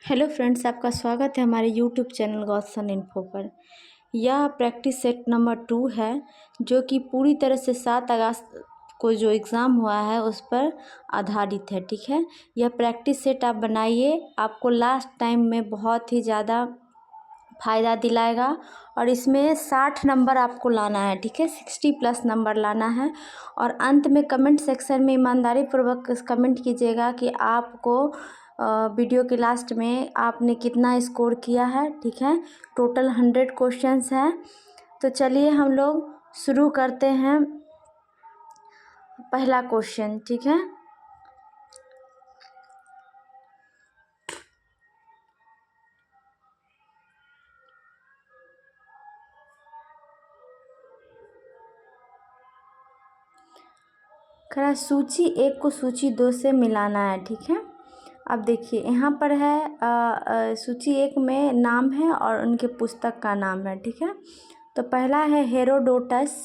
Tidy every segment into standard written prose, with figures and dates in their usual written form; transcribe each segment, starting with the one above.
Hello friends, आपका स्वागत है हमारे यूट्यूब चैनल गॉडसन इन्फो पर। यह प्रैक्टिस सेट नंबर 2 है, जो कि पूरी तरह से 7 अगस्त को जो एग्ज़ाम हुआ है उस पर आधारित है। ठीक है, यह प्रैक्टिस सेट आप बनाइए, आपको लास्ट टाइम में बहुत ही ज़्यादा फ़ायदा दिलाएगा। और इसमें 60 नंबर आपको लाना है। ठीक है, 60 प्लस नंबर लाना है। और अंत में कमेंट सेक्शन में ईमानदारी पूर्वक कमेंट कीजिएगा कि आपको वीडियो के लास्ट में आपने कितना स्कोर किया है। ठीक है, टोटल 100 क्वेश्चंस हैं। तो चलिए हम लोग शुरू करते हैं पहला क्वेश्चन। ठीक है, खरा सूची 1 को सूची 2 से मिलाना है। ठीक है, अब देखिए यहाँ पर है सूची 1 में नाम है और उनके पुस्तक का नाम है। ठीक है, तो पहला है हेरोडोटस।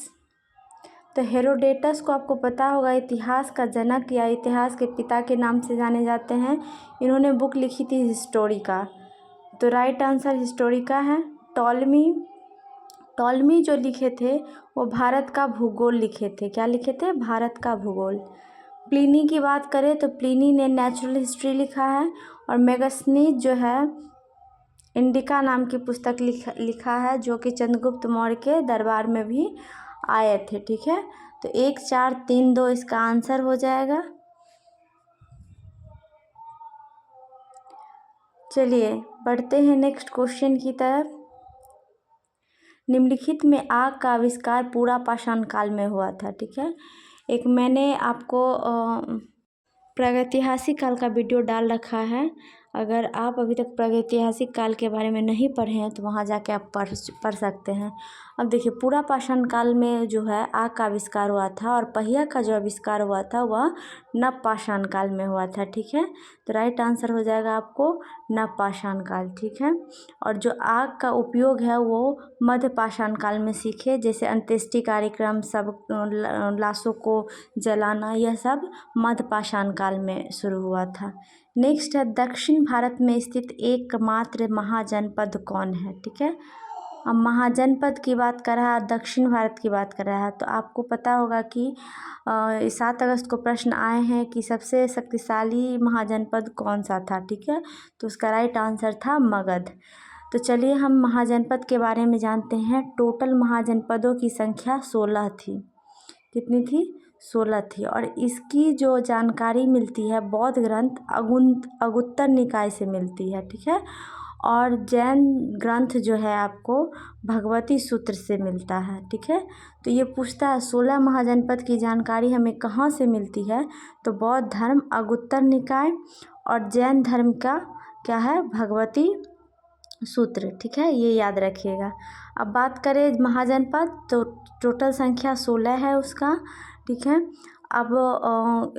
तो हेरोडेटस को आपको पता होगा इतिहास का जनक या इतिहास के पिता के नाम से जाने जाते हैं। इन्होंने बुक लिखी थी हिस्टोरिका। तो राइट आंसर हिस्टोरिका है। टॉलमी टॉलमी जो लिखे थे वो भारत का भूगोल लिखे थे। क्या लिखे थे? भारत का भूगोल। प्लिनी की बात करें तो प्लिनी ने नेचुरल हिस्ट्री लिखा है। और मेगास्थनीज जो है इंडिका नाम की पुस्तक लिखा है, जो कि चंद्रगुप्त मौर्य के दरबार में भी आए थे। ठीक है, तो 1 4 3 2 इसका आंसर हो जाएगा। चलिए बढ़ते हैं नेक्स्ट क्वेश्चन की तरफ। निम्नलिखित में आग का आविष्कार पूरा पाषाण काल में हुआ था। ठीक है, एक मैंने आपको प्रागैतिहासिक काल का वीडियो डाल रखा है। अगर आप अभी तक प्रागैतिहासिक काल के बारे में नहीं पढ़े हैं तो वहाँ जाके आप पढ़ सकते हैं। अब देखिए, पूरा पाषाण काल में जो है आग का आविष्कार हुआ था, और पहिया का जो आविष्कार हुआ था वह नव पाषाण काल में हुआ था। ठीक है, तो राइट आंसर हो जाएगा आपको नव पाषाण काल। ठीक है, और जो आग का उपयोग है वो मध्य पाषाण काल में सीखे, जैसे अंत्येष्टि कार्यक्रम, सब लाशों को जलाना, यह सब मध्य पाषाण काल में शुरू हुआ था। नेक्स्ट है दक्षिण भारत में स्थित एकमात्र महाजनपद कौन है? ठीक है, अब महाजनपद की बात कर रहा है, दक्षिण भारत की बात कर रहा है, तो आपको पता होगा कि 7 अगस्त को प्रश्न आए हैं कि सबसे शक्तिशाली महाजनपद कौन सा था। ठीक है, तो उसका राइट आंसर था मगध। तो चलिए हम महाजनपद के बारे में जानते हैं। टोटल महाजनपदों की संख्या 16 थी। कितनी थी? 16 थी। और इसकी जो जानकारी मिलती है बौद्ध ग्रंथ अगुत्तर निकाय से मिलती है। ठीक है, और जैन ग्रंथ जो है आपको भगवती सूत्र से मिलता है। ठीक है, तो ये पूछता है 16 महाजनपद की जानकारी हमें कहाँ से मिलती है? तो बौद्ध धर्म अगुत्तर निकाय, और जैन धर्म का क्या है? भगवती सूत्र। ठीक है, ये याद रखिएगा। अब बात करें महाजनपद, तो टोटल संख्या 16 है उसका। ठीक है, अब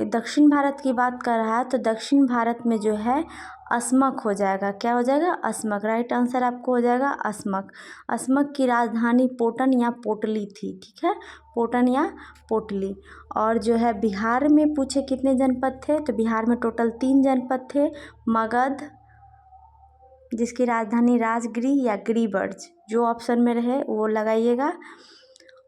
दक्षिण भारत की बात कर रहा है, तो दक्षिण भारत में जो है अस्मक हो जाएगा। क्या हो जाएगा? अस्मक। राइट आंसर आपको हो जाएगा अस्मक। अस्मक की राजधानी पोटन या पोटली थी। ठीक है, पोटन या पोटली। और जो है बिहार में पूछे कितने जनपद थे, तो बिहार में टोटल 3 जनपद थे। मगध, जिसकी राजधानी राजगिरी या गिरिब्रज, जो ऑप्शन में रहे वो लगाइएगा।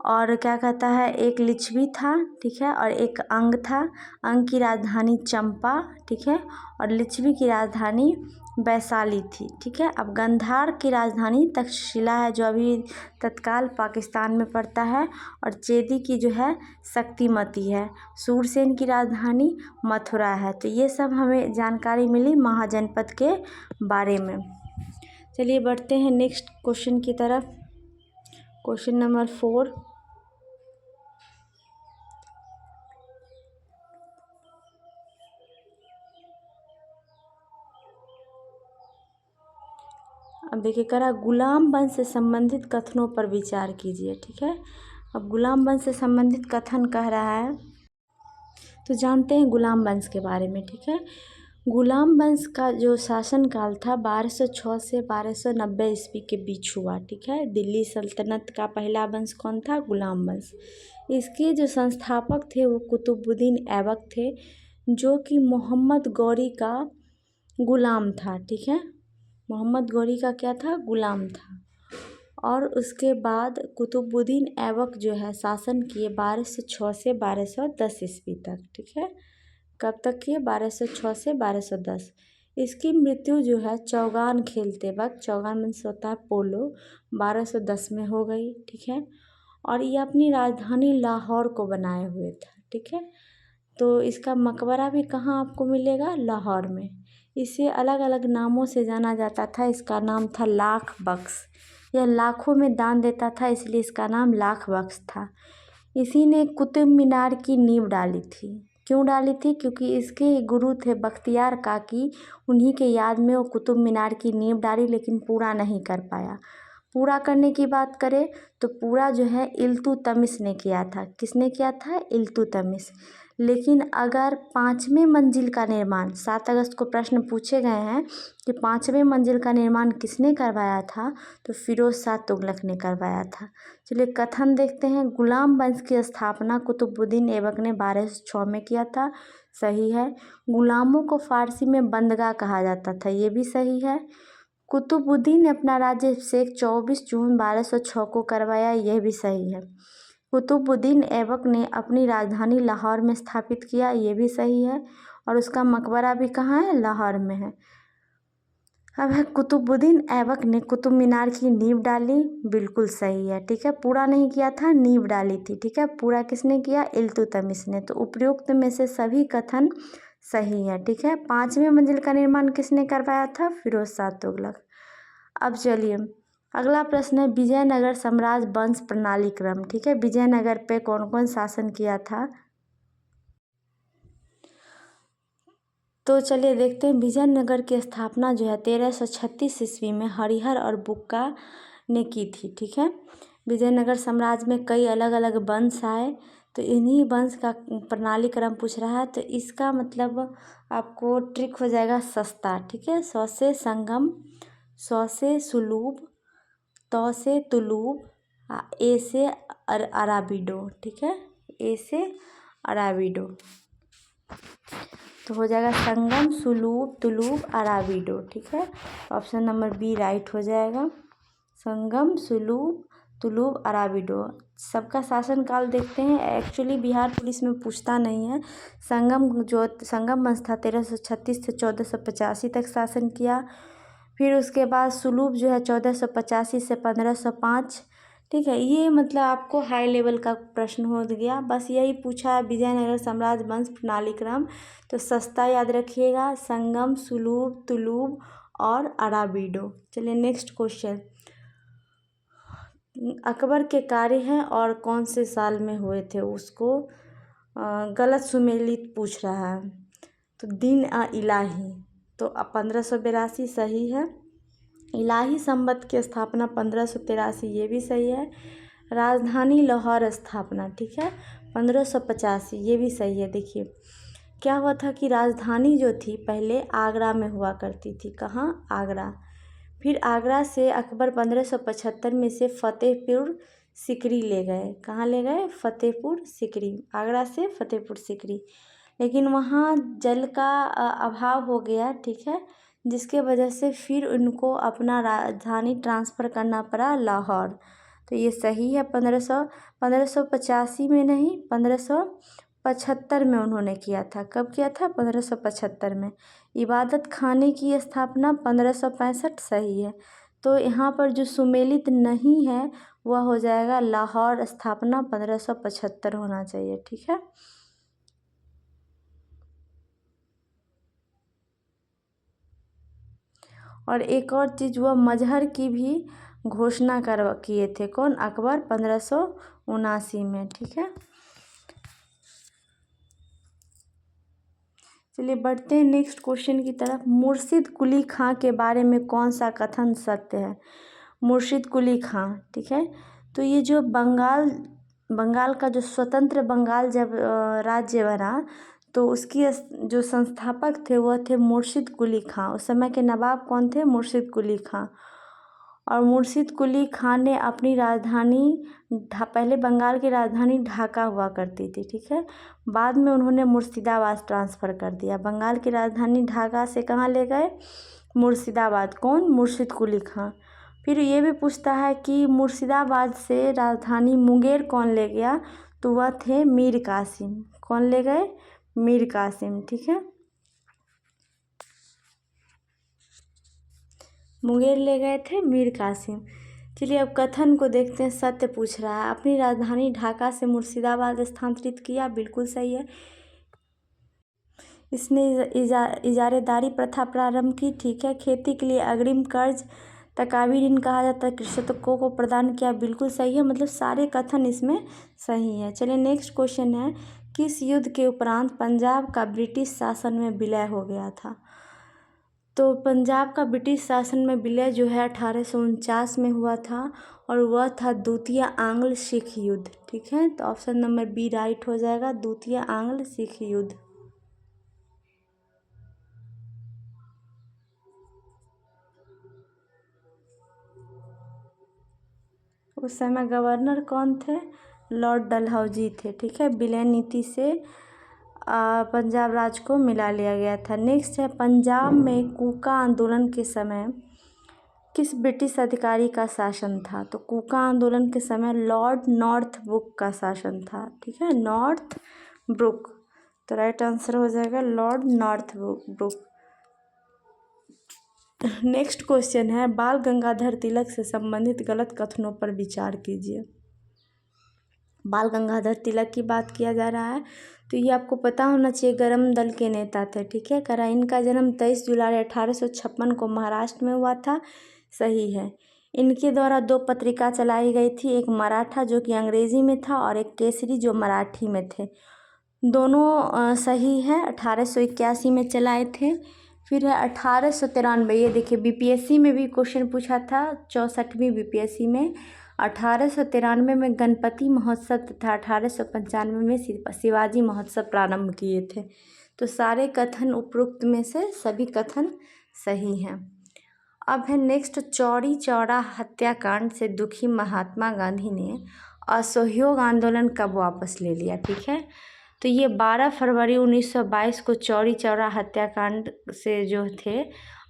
और क्या कहता है, एक लिच्छवी था। ठीक है, और एक अंग था। अंग की राजधानी चंपा। ठीक है, और लिच्छवी की राजधानी वैशाली थी। ठीक है, अब गंधार की राजधानी तक्षशिला है, जो अभी तत्काल पाकिस्तान में पड़ता है। और चेदी की जो है शक्तिमती है। सूरसेन की राजधानी मथुरा है। तो ये सब हमें जानकारी मिली महाजनपद के बारे में। चलिए बढ़ते हैं नेक्स्ट क्वेश्चन की तरफ। Question number 4। अब देखिए करा गुलाम वंश से संबंधित कथनों पर विचार कीजिए। ठीक है, अब गुलाम वंश से संबंधित कथन कह रहा है, तो जानते हैं गुलाम वंश के बारे में। ठीक है, गुलाम वंश का जो शासनकाल था 1206 से 1290 ईस्वी के बीच हुआ। ठीक है, दिल्ली सल्तनत का पहला वंश कौन था? गुलाम वंश। इसके जो संस्थापक थे वो कुतुबुद्दीन ऐबक थे, जो कि मोहम्मद गौरी का गुलाम था। ठीक है, मोहम्मद गौरी का क्या था, गुलाम था। और उसके बाद कुतुबुद्दीन ऐबक जो है शासन किए 1206 से 1210 ईस्वी तक, ठीक है। कब तक किए, 1206 से 1210। इसकी मृत्यु जो है चौगान खेलते वक्त, चौगान मीन्स होता है पोलो, 1210 में हो गई, ठीक है। और ये अपनी राजधानी लाहौर को बनाए हुए था, ठीक है। तो इसका मकबरा भी कहाँ आपको मिलेगा, लाहौर में। इसे अलग अलग नामों से जाना जाता था। इसका नाम था लाख बख्श, यह लाखों में दान देता था, इसलिए इसका नाम लाख बख्श था। इसी ने कुतुब मीनार की नींव डाली थी। क्यों डाली थी, क्योंकि इसके गुरु थे बख्तियार काकी, उन्हीं के याद में वो कुतुब मीनार की नींव डाली, लेकिन पूरा नहीं कर पाया। पूरा करने की बात करें तो पूरा जो है इल्तुतमिश ने किया था। किसने किया था, इल्तुतमिश। लेकिन अगर 5वें मंजिल का निर्माण, 7 अगस्त को प्रश्न पूछे गए हैं कि 5वें मंजिल का निर्माण किसने करवाया था, तो फिरोज शाह तुगलक ने करवाया था। चलिए कथन देखते हैं। गुलाम वंश की स्थापना कुतुबुद्दीन ऐबक ने 1206 में किया था, सही है। गुलामों को फारसी में बंदगा कहा जाता था, ये भी सही है। कुतुबुद्दीन ने अपना राज्याभिषेक 24 जून 1206 को करवाया, यह भी सही है। कुतुबुद्दीन ऐबक ने अपनी राजधानी लाहौर में स्थापित किया, ये भी सही है। और उसका मकबरा भी कहाँ है, लाहौर में है। अब है कुतुबुद्दीन ऐबक ने कुतुब मीनार की नींव डाली, बिल्कुल सही है, ठीक है। पूरा नहीं किया था, नींव डाली थी, ठीक है। पूरा किसने किया, इल्तुतमिश ने। तो उपयुक्त में से सभी कथन सही है, ठीक है। 5वें मंजिल का निर्माण किसने करवाया था, फिरोज शाह तुगलक। अब चलिए अगला प्रश्न है, विजयनगर साम्राज्य वंश प्रणाली क्रम, ठीक है। विजयनगर पे कौन कौन शासन किया था, तो चलिए देखते हैं। विजयनगर की स्थापना जो है 1336 ईस्वी में हरिहर और बुक्का ने की थी, ठीक है। विजयनगर साम्राज्य में कई अलग अलग वंश आए, तो इन्हीं वंश का प्रणाली क्रम पूछ रहा है। तो इसका मतलब आपको ट्रिक हो जाएगा सस्ता, ठीक है। 100 से संगम, 100 से सुलूब, तो से तुलूब, ए से अराबिडो, ठीक है। ए से अराबिडो, तो हो जाएगा संगम, सुलूब, तुलूब, अराबिडो, ठीक है। ऑप्शन नंबर बी राइट हो जाएगा। संगम, सुलूब, तुलूब, अराबिडो। सबका शासनकाल देखते हैं। एक्चुअली बिहार पुलिस में पूछता नहीं है। संगम वंश था 1336 से 1485 तक शासन किया। फिर उसके बाद सुलूब जो है 1485 से 1505, ठीक है। ये मतलब आपको हाई लेवल का प्रश्न हो गया। बस यही पूछा है, विजयनगर साम्राज्य वंश प्रणाली क्रम। तो सस्ता याद रखिएगा, संगम, सुलूब, तुलूब और अराबिडो। चलिए नेक्स्ट क्वेश्चन, अकबर के कार्य हैं और कौन से साल में हुए थे, उसको गलत सुमेलित पूछ रहा है। तो दिन इलाही, तो 1582 सही है। इलाही संवत की स्थापना 1583, ये भी सही है। राजधानी लाहौर स्थापना, ठीक है, 1585, ये भी सही है। देखिए क्या हुआ था कि राजधानी जो थी पहले आगरा में हुआ करती थी। कहाँ, आगरा। फिर आगरा से अकबर 1575 में से फतेहपुर सिकरी ले गए। कहाँ ले गए, फतेहपुर सिकरी, आगरा से फतेहपुर सिकरी। लेकिन वहाँ जल का अभाव हो गया, ठीक है, जिसके वजह से फिर उनको अपना राजधानी ट्रांसफ़र करना पड़ा लाहौर। तो ये सही है। 1585 में नहीं, 1575 में उन्होंने किया था। कब किया था, 1575 में। इबादत खाने की स्थापना 1565, सही है। तो यहाँ पर जो सुमेलित नहीं है वह हो जाएगा लाहौर स्थापना 1575 होना चाहिए, ठीक है। और एक और चीज़, वह मजहर की भी घोषणा किए थे। कौन, अकबर, 1579 में, ठीक है। चलिए बढ़ते हैं नेक्स्ट क्वेश्चन की तरफ। मुर्शिद कुली खां के बारे में कौन सा कथन सत्य है, मुर्शिद कुली खां, ठीक है। तो ये जो बंगाल का जो स्वतंत्र बंगाल जब राज्य बना, तो उसकी जो संस्थापक थे वह थे मुर्शिद कुली खां। उस समय के नवाब कौन थे, मुर्शिद कुली खां। और मुर्शिद कुली खां ने अपनी राजधानी पहले बंगाल की राजधानी ढाका हुआ करती थी, ठीक है। बाद में उन्होंने मुर्शिदाबाद ट्रांसफ़र कर दिया। बंगाल की राजधानी ढाका से कहाँ ले गए, मुर्शिदाबाद। कौन? मुर्शिद कुली खां। फिर ये भी पूछता है कि मुर्शिदाबाद से राजधानी मुंगेर कौन ले गया, तो वह थे मीर कासिम। कौन ले गए? मीर कासिम। ठीक है, मुंगेर ले गए थे मीर कासिम। चलिए अब कथन को देखते हैं। सत्य पूछ रहा है, अपनी राजधानी ढाका से मुर्शिदाबाद स्थानांतरित किया। बिल्कुल सही है। इसने इजारेदारी प्रथा प्रारंभ की। ठीक है। खेती के लिए अग्रिम कर्ज तकावी ऋण कहा जाता है, कृषकों को प्रदान किया। बिल्कुल सही है, मतलब सारे कथन इसमें सही है। चलिए नेक्स्ट क्वेश्चन है, किस युद्ध के उपरांत पंजाब का ब्रिटिश शासन में विलय हो गया था? तो पंजाब का ब्रिटिश शासन में विलय जो है 1849 में हुआ था, और वह था द्वितीय आंग्ल सिख युद्ध। ठीक है, तो ऑप्शन नंबर बी राइट हो जाएगा, द्वितीय आंग्ल सिख युद्ध। उस समय गवर्नर कौन थे? लॉर्ड डलहौजी थे। ठीक है, विलय नीति से पंजाब राज्य को मिला लिया गया था। नेक्स्ट है, पंजाब में कूका आंदोलन के समय किस ब्रिटिश अधिकारी का शासन था? तो कूका आंदोलन के समय लॉर्ड नॉर्थब्रुक का शासन था। ठीक है, नॉर्थब्रुक। तो राइट आंसर हो जाएगा लॉर्ड नॉर्थब्रुक। नेक्स्ट क्वेश्चन है, बाल गंगाधर तिलक से संबंधित गलत कथनों पर विचार कीजिए। बाल गंगाधर तिलक की बात किया जा रहा है, तो ये आपको पता होना चाहिए, गरम दल के नेता थे। ठीक है, करा इनका जन्म 23 जुलाई 1856 को महाराष्ट्र में हुआ था। सही है। इनके द्वारा 2 पत्रिका चलाई गई थी, एक मराठा जो कि अंग्रेजी में था, और एक केसरी जो मराठी में थे। दोनों सही है, 1881 में चलाए थे। फिर है 1893, ये देखिए बीपीएससी में भी क्वेश्चन पूछा था, 64वीं बीपीएससी में। 1893 में गणपति महोत्सव तथा 1895 में शिवाजी महोत्सव प्रारंभ किए थे। तो सारे कथन उपरोक्त में से सभी कथन सही हैं। अब है नेक्स्ट, चौरी चौरा हत्याकांड से दुखी महात्मा गांधी ने असहयोग आंदोलन कब वापस ले लिया? ठीक है, तो ये 12 फरवरी 1922 को चौरी चौरा हत्याकांड से जो थे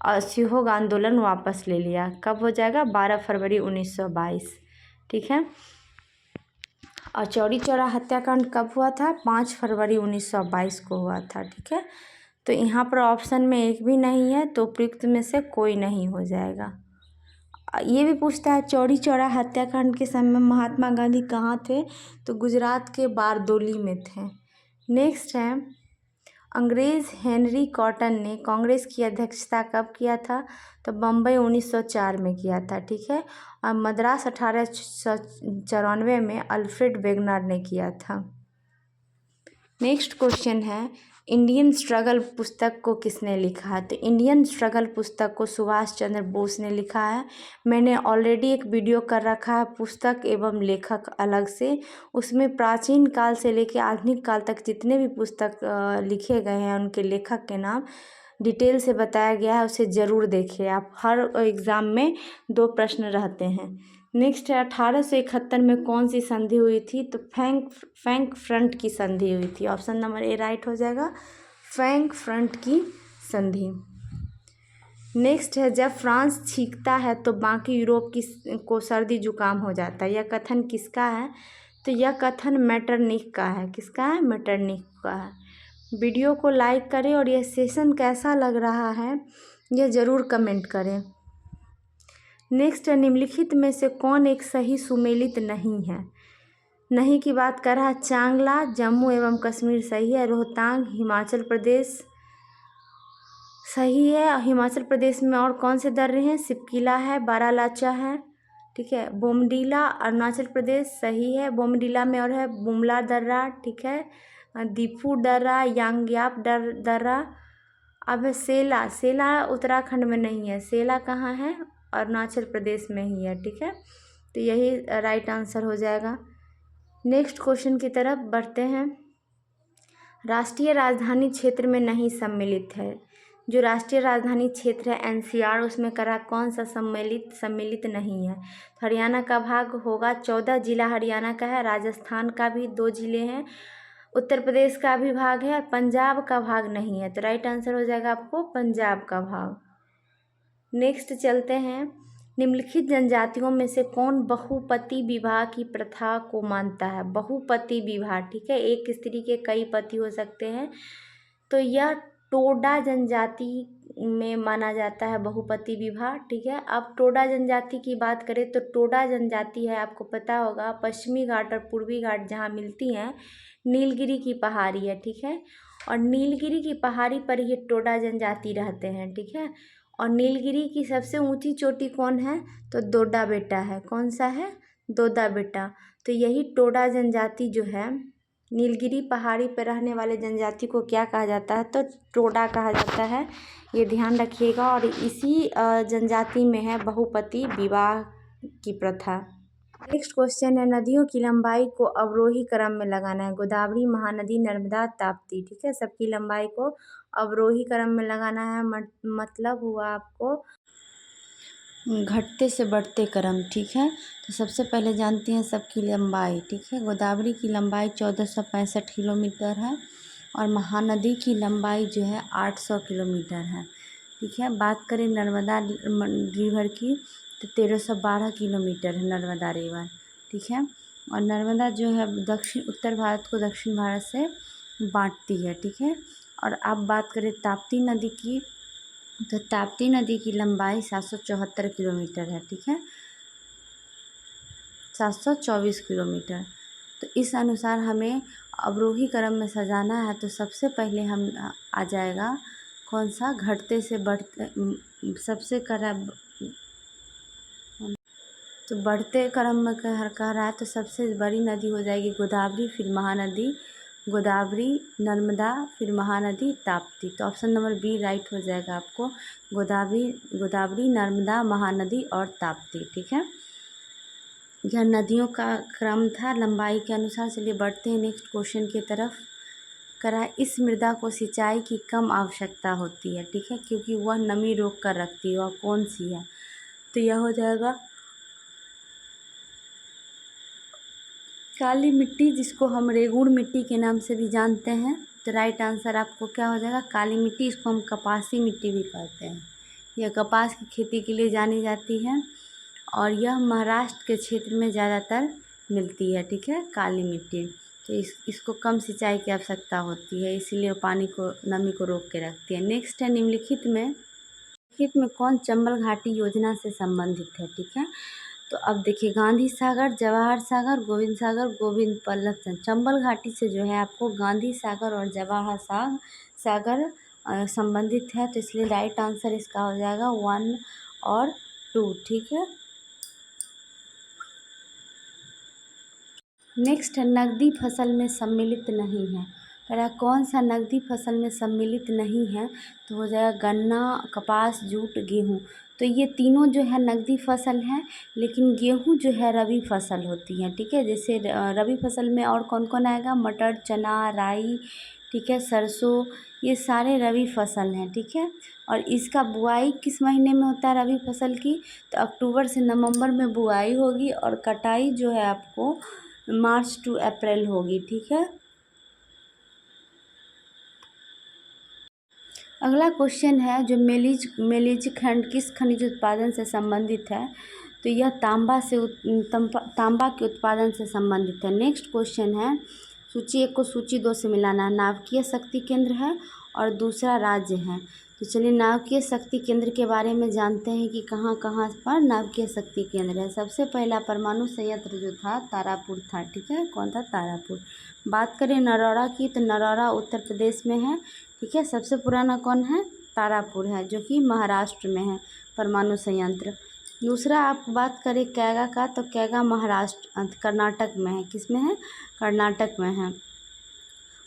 असहयोग आंदोलन वापस ले लिया। कब हो जाएगा? 12 फरवरी 1922। ठीक है, और चौरी चौरा हत्याकांड कब हुआ था? 5 फरवरी 1922 को हुआ था। ठीक है, तो यहाँ पर ऑप्शन में एक भी नहीं है, तो उपयुक्त में से कोई नहीं हो जाएगा। ये भी पूछता है, चौरी चौरा हत्याकांड के समय महात्मा गांधी कहाँ थे? तो गुजरात के बारदोली में थे। नेक्स्ट है, अंग्रेज़ हेनरी कॉटन ने कांग्रेस की अध्यक्षता कब किया था? तो बम्बई 1904 में किया था। ठीक है, और मद्रास 1894 में अल्फ्रेड वेगनर ने किया था। नेक्स्ट क्वेश्चन है, इंडियन स्ट्रगल पुस्तक को किसने लिखा है? तो इंडियन स्ट्रगल पुस्तक को सुभाष चंद्र बोस ने लिखा है। मैंने ऑलरेडी एक वीडियो कर रखा है पुस्तक एवं लेखक अलग से, उसमें प्राचीन काल से लेकर आधुनिक काल तक जितने भी पुस्तक लिखे गए हैं उनके लेखक के नाम डिटेल से बताया गया है, उसे ज़रूर देखिए आप। हर एग्ज़ाम में 2 प्रश्न रहते हैं। नेक्स्ट है, 1871 में कौन सी संधि हुई थी? तो फ्रैंक फ्रंट की संधि हुई थी। ऑप्शन नंबर ए राइट हो जाएगा, फ्रैंक फ्रंट की संधि। नेक्स्ट है, जब फ्रांस छींकता है तो बाकी यूरोप को सर्दी जुकाम हो जाता है। यह कथन किसका है? तो यह कथन मेटरनिख का है। किसका है? मेटरनिख का है। वीडियो को लाइक करें और यह सेशन कैसा लग रहा है यह ज़रूर कमेंट करें। नेक्स्ट है, निम्नलिखित में से कौन एक सही सुमेलित नहीं है? नहीं की बात कर रहा है, चांगला जम्मू एवं कश्मीर सही है, रोहतांग हिमाचल प्रदेश सही है। हिमाचल प्रदेश में और कौन से दर्रे हैं? सिपकिला है, बारालाचा है। ठीक है, बोमडीला अरुणाचल प्रदेश सही है, बोमडीला में और है बुमला दर्रा। ठीक है, दीफू दर्रा, यांग्याप दर्रा। अब है सेला, सेला उत्तराखंड में नहीं है, सेला कहाँ है? अरुणाचल प्रदेश में ही है। ठीक है, तो यही राइट आंसर हो जाएगा। नेक्स्ट क्वेश्चन की तरफ बढ़ते हैं। राष्ट्रीय राजधानी क्षेत्र में नहीं सम्मिलित है। जो राष्ट्रीय राजधानी क्षेत्र है एनसीआर, उसमें करा कौन सा सम्मिलित नहीं है? हरियाणा का भाग होगा, 14 जिला हरियाणा का है, राजस्थान का भी 2 जिले हैं, उत्तर प्रदेश का भी भाग है, और पंजाब का भाग नहीं है। तो राइट आंसर हो जाएगा आपको पंजाब का भाग। नेक्स्ट चलते हैं, निम्नलिखित जनजातियों में से कौन बहुपति विवाह की प्रथा को मानता है। बहुपति विवाह, ठीक है, एक स्त्री के कई पति हो सकते हैं, तो यह टोडा जनजाति में माना जाता है बहुपति विवाह, ठीक है। अब टोडा जनजाति की बात करें तो टोडा जनजाति है, आपको पता होगा, पश्चिमी घाट और पूर्वी घाट जहाँ मिलती हैं, नीलगिरी की पहाड़ी है, ठीक है, और नीलगिरी की पहाड़ी पर ये टोडा जनजाति रहते हैं, ठीक है। और नीलगिरी की सबसे ऊंची चोटी कौन है, तो दोड्डा बेटा है। कौन सा है, दोड्डा बेटा। तो यही टोडा जनजाति जो है, नीलगिरी पहाड़ी पर रहने वाले जनजाति को क्या कहा जाता है, तो टोडा कहा जाता है, ये ध्यान रखिएगा। और इसी जनजाति में है बहुपति विवाह की प्रथा। नेक्स्ट क्वेश्चन है, नदियों की लंबाई को अवरोही क्रम में लगाना है। गोदावरी, महानदी, नर्मदा, ताप्ती, ठीक है, सबकी लंबाई को अवरोही क्रम में लगाना है। मतलब हुआ आपको घटते से बढ़ते क्रम, ठीक है। तो सबसे पहले जानते हैं सबकी लंबाई, ठीक है। गोदावरी की लंबाई 1465 किलोमीटर है और महानदी की लंबाई जो है 800 किलोमीटर है, ठीक है। बात करें नर्मदा रिवर की तो 1312 किलोमीटर है नर्मदा रिवर, ठीक है। और नर्मदा जो है उत्तर भारत को दक्षिण भारत से बांटती है, ठीक है। और अब बात करें ताप्ती नदी की, तो ताप्ती नदी की लंबाई 774 किलोमीटर है, ठीक है, 724 किलोमीटर। तो इस अनुसार हमें अवरोही क्रम में सजाना है। तो सबसे पहले हम आ जाएगा कौन सा, घटते से बढ़ते, सबसे तो बढ़ते क्रम में कह रहा है, तो सबसे बड़ी नदी हो जाएगी गोदावरी, फिर महानदी, गोदावरी, नर्मदा, फिर महानदी, ताप्ती। तो ऑप्शन नंबर बी राइट हो जाएगा आपको, गोदावरी, नर्मदा, महानदी और ताप्ती, ठीक है। यह नदियों का क्रम था लंबाई के अनुसार। चलिए बढ़ते हैं नेक्स्ट क्वेश्चन की तरफ। करा, इस मृदा को सिंचाई की कम आवश्यकता होती है, ठीक है, क्योंकि वह नमी रोक कर रखती है। वह कौन सी है, तो यह हो जाएगा काली मिट्टी, जिसको हम रेगुड़ मिट्टी के नाम से भी जानते हैं। तो राइट आंसर आपको क्या हो जाएगा, काली मिट्टी। इसको हम कपासी मिट्टी भी कहते हैं। यह कपास की खेती के लिए जानी जाती है और यह महाराष्ट्र के क्षेत्र में ज़्यादातर मिलती है, ठीक है, काली मिट्टी। तो इसको कम सिंचाई की आवश्यकता होती है, इसीलिए वो पानी को, नमी को रोक के रखती है। नेक्स्ट है, निम्नलिखित में कौन चंबल घाटी योजना से संबंधित है, ठीक है। तो अब देखिए, गांधी सागर, जवाहर सागर, गोविंद सागर, गोविंद बल्लभ चंद्र। चंबल घाटी से जो है आपको गांधी सागर और जवाहर सागर संबंधित है। तो इसलिए राइट आंसर इसका हो जाएगा 1 और 2, ठीक है। नेक्स्ट है, नकदी फसल में सम्मिलित नहीं है। अरे कौन सा नकदी फसल में सम्मिलित नहीं है, तो हो जाएगा गन्ना, कपास, जूट, गेहूँ। तो ये तीनों जो है नकदी फसल है, लेकिन गेहूँ जो है रबी फसल होती है, ठीक है। जैसे रबी फसल में और कौन कौन आएगा, मटर, चना, राई, ठीक है, सरसों, ये सारे रबी फसल हैं, ठीक है। और इसका बुआई किस महीने में होता है रबी फसल की, तो अक्टूबर से नवंबर में बुआई होगी और कटाई जो है आपको मार्च टू अप्रैल होगी, ठीक है। अगला क्वेश्चन है, जो मेलिज खंड किस खनिज उत्पादन से संबंधित है, तो यह तांबा के उत्पादन से संबंधित है। नेक्स्ट क्वेश्चन है, सूची 1 को सूची 2 से मिलाना है। नाभिकीय शक्ति केंद्र है और दूसरा राज्य है। तो चलिए नाभिकीय शक्ति केंद्र के बारे में जानते हैं कि कहाँ कहाँ पर नाभिकीय शक्ति केंद्र है। सबसे पहला परमाणु संयंत्र जो था तारापुर था, ठीक है, कौन था, तारापुर। बात करें नरौरा की, तो नरौरा उत्तर प्रदेश में है, ठीक है। सबसे पुराना कौन है, तारापुर है, जो कि महाराष्ट्र में है परमाणु संयंत्र। दूसरा आप बात करें कैगा का, तो कैगा महाराष्ट्र कर्नाटक में है। किस में है, कर्नाटक में है।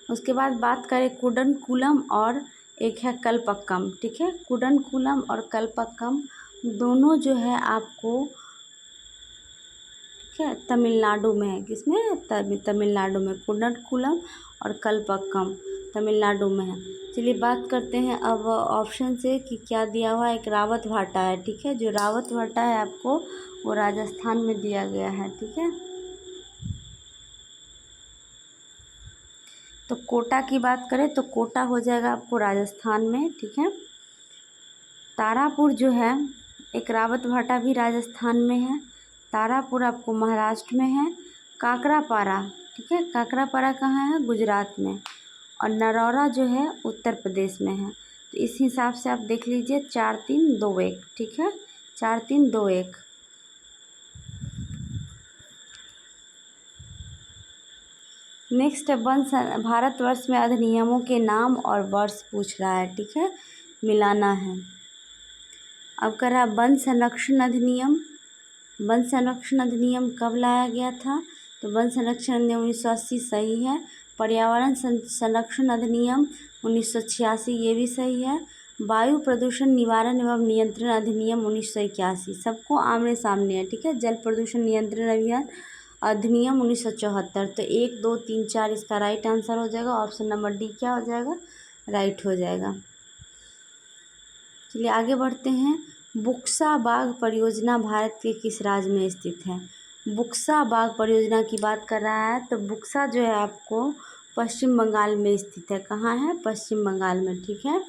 उसके बाद बात करें कुडनकुलम और एक है कलपक्कम, ठीक है। कुडनकुलम और कलपक्कम दोनों जो है आपको, ठीक है, तमिलनाडु में है। किसमें है, तमिलनाडु में। कुडनकुलम और कलपक्कम तमिलनाडु में है। चलिए बात करते हैं अब ऑप्शन से कि क्या दिया हुआ है। एक रावत भाटा है, ठीक है, जो रावत भाटा है आपको वो राजस्थान में दिया गया है, ठीक है। तो कोटा की बात करें तो कोटा हो जाएगा आपको राजस्थान में, ठीक है। तारापुर जो है एक रावत भाटा भी राजस्थान में है, तारापुर आपको महाराष्ट्र में है, काकरापारा, ठीक है, काकरापारा कहाँ है, गुजरात में, और नरौरा जो है उत्तर प्रदेश में है। तो इस हिसाब से आप देख लीजिए 4 3 2 1, ठीक है, 4 3 2 1। नेक्स्ट है भारतवर्ष में अधिनियमों के नाम और वर्ष पूछ रहा है, ठीक है, मिलाना है। अब करा वन संरक्षण अधिनियम। वन संरक्षण अधिनियम कब लाया गया था, तो वन संरक्षण अधिनियम 1980 सही है। पर्यावरण संरक्षण अधिनियम 1986 ये भी सही है। वायु प्रदूषण निवारण एवं नियंत्रण अधिनियम 1981 सबको आमने सामने है, ठीक है। जल प्रदूषण नियंत्रण अभियान अधिनियम 1974। तो 1 2 3 4 इसका राइट आंसर हो जाएगा। ऑप्शन नंबर डी क्या हो जाएगा, राइट हो जाएगा। चलिए आगे बढ़ते हैं। बुक्सा बाग परियोजना भारत के किस राज्य में स्थित है। बुक्सा बाग परियोजना की बात कर रहा है, तो बुक्सा जो है आपको पश्चिम बंगाल में स्थित है। कहाँ है, पश्चिम बंगाल में, ठीक है।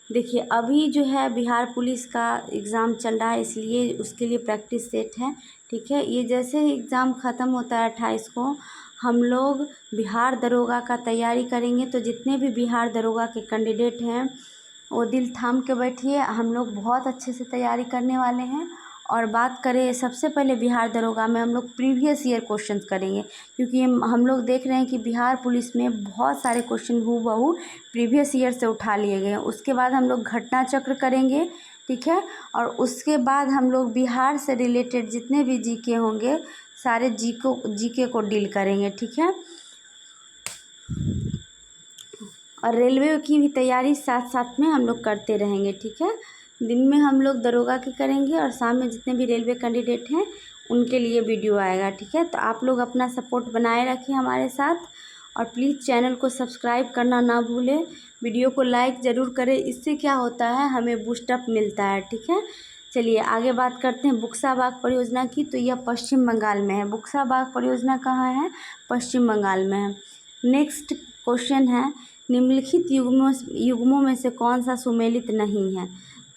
देखिए अभी जो है बिहार पुलिस का एग्ज़ाम चल रहा है, इसलिए उसके लिए प्रैक्टिस सेट है, ठीक है। ये जैसे ही एग्ज़ाम ख़त्म होता है 28 को, हम लोग बिहार दरोगा का तैयारी करेंगे। तो जितने भी बिहार दरोगा के कैंडिडेट हैं वो दिल थाम के बैठिए, हम लोग बहुत अच्छे से तैयारी करने वाले हैं। और बात करें सबसे पहले बिहार दरोगा में, हम लोग प्रीवियस ईयर क्वेश्चंस करेंगे, क्योंकि हम लोग देख रहे हैं कि बिहार पुलिस में बहुत सारे क्वेश्चन हूबहू प्रीवियस ईयर से उठा लिए गए हैं। उसके बाद हम लोग घटना चक्र करेंगे, ठीक है। और उसके बाद हम लोग बिहार से रिलेटेड जितने भी जीके होंगे सारे जीके को डील करेंगे, ठीक है। और रेलवे की भी तैयारी साथ साथ में हम लोग करते रहेंगे, ठीक है। दिन में हम लोग दरोगा की करेंगे और शाम में जितने भी रेलवे कैंडिडेट हैं उनके लिए वीडियो आएगा, ठीक है। तो आप लोग अपना सपोर्ट बनाए रखिए हमारे साथ, और प्लीज़ चैनल को सब्सक्राइब करना ना भूलें, वीडियो को लाइक ज़रूर करें। इससे क्या होता है, हमें बूस्टअप मिलता है, ठीक है। चलिए आगे बात करते हैं बुक्सा बाग परियोजना की। तो यह पश्चिम बंगाल में है। बुक्सा बाग परियोजना कहाँ है, पश्चिम बंगाल में है। नेक्स्ट क्वेश्चन है, निम्नलिखित युग्मों में से कौन सा सुमेलित नहीं है।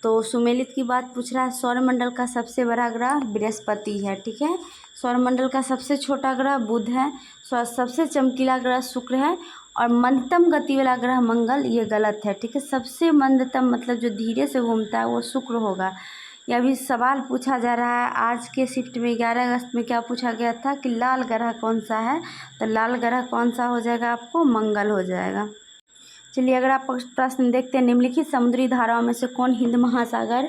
तो सुमेलित की बात पूछ रहा है। सौरमंडल का सबसे बड़ा ग्रह बृहस्पति है, ठीक है। सौरमंडल का सबसे छोटा ग्रह बुध है। सबसे चमकीला ग्रह शुक्र है। और मंदतम गति वाला ग्रह मंगल, ये गलत है, ठीक है। सबसे मंदतम मतलब जो धीरे से घूमता है वो शुक्र होगा। यह भी सवाल पूछा जा रहा है आज के शिफ्ट में 11 अगस्त में। क्या पूछा गया था कि लाल ग्रह कौन सा है, तो लाल ग्रह कौन सा हो जाएगा, आपको मंगल हो जाएगा। चलिए अगर आप प्रश्न देखते हैं, निम्नलिखित समुद्री धाराओं में से कौन हिंद महासागर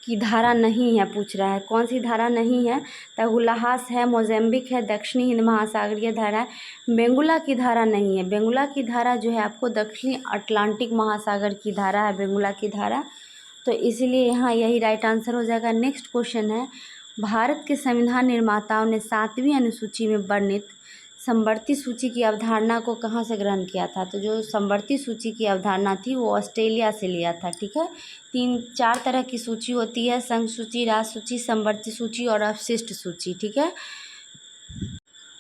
की धारा नहीं है, पूछ रहा है। कौन सी धारा नहीं है, तो लाहास है, मोज़ेम्बिक है, दक्षिणी हिंद महासागरीय धारा है। बेंगुला की धारा नहीं है। बेंगुला की धारा जो है आपको दक्षिणी अटलांटिक महासागर की धारा है, बेंगुला की धारा। तो इसीलिए यहाँ यही राइट आंसर हो जाएगा। नेक्स्ट क्वेश्चन है, भारत के संविधान निर्माताओं ने 7वीं अनुसूची में वर्णित समवर्ती सूची की अवधारणा को कहाँ से ग्रहण किया था। तो जो समवर्ती सूची की अवधारणा थी वो ऑस्ट्रेलिया से लिया था, ठीक है। 3-4 तरह की सूची होती है, संघ सूची, राज्य सूची, समवर्ती सूची और अवशिष्ट सूची, ठीक है।